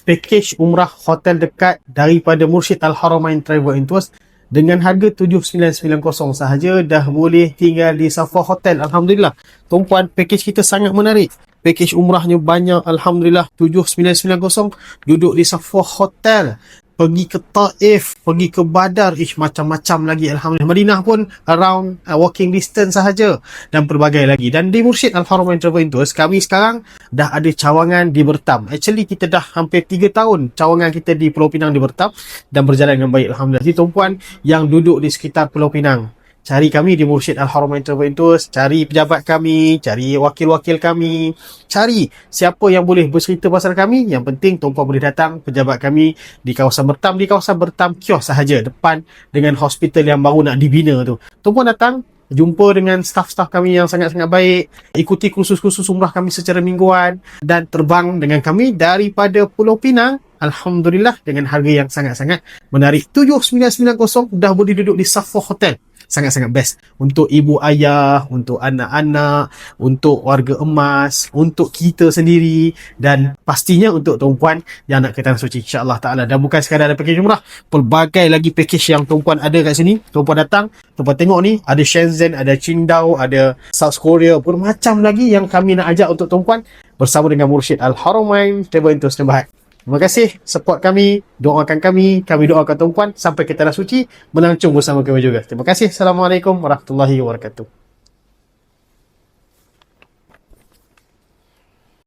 package umrah hotel dekat daripada Mursyid Al-Haramain Travel and Tours dengan harga 7,990 sahaja dah boleh tinggal di Safwa Hotel. Alhamdulillah tuan-puan, package kita sangat menarik, package umrahnya banyak. Alhamdulillah 7,990 duduk di Safwa Hotel, pergi ke Taif, pergi ke Badar, macam-macam lagi. Alhamdulillah Madinah pun around walking distance sahaja, dan pelbagai lagi. Dan di Mursyid Al-Haramain Travel and Tours kami sekarang dah ada cawangan di Bertam. Actually kita dah hampir 3 tahun cawangan kita di Pulau Pinang di Bertam dan berjalan dengan baik, Alhamdulillah. Jadi tuan-puan yang duduk di sekitar Pulau Pinang, cari kami di Mursyid Al-Haramain Travel and Tours, cari pejabat kami, cari wakil-wakil kami, cari siapa yang boleh bercerita pasal kami. Yang penting tuan-puan boleh datang pejabat kami di kawasan Bertam, di kawasan Bertam kios sahaja depan dengan hospital yang baru nak dibina tu. Tuan-puan datang, jumpa dengan staf-staf kami yang sangat-sangat baik, ikuti kursus-kursus umrah kami secara mingguan, dan terbang dengan kami daripada Pulau Pinang, Alhamdulillah dengan harga yang sangat-sangat menarik. 7,990 dah boleh duduk di Safwa Hotel. Sangat-sangat best untuk ibu ayah, untuk anak-anak, untuk warga emas, untuk kita sendiri, dan pastinya untuk tuan-puan yang nak ke Tanah Suci, insya-Allah taala. Dan bukan sekadar ada package umrah, pelbagai lagi package yang tuan-puan ada kat sini. Tuan-puan datang, tuan-puan tengok ni, ada Shenzhen, ada Qingdao, ada South Korea, bermacam lagi yang kami nak ajak untuk tuan-puan bersama dengan Mursyid Al-Haramain Travel and Tours Bahad. Terima kasih support kami, doakan kami doakan tuan-puan sampai ke Tanah Suci, melancong bersama kami juga. Terima kasih. Assalamualaikum warahmatullahi wabarakatuh.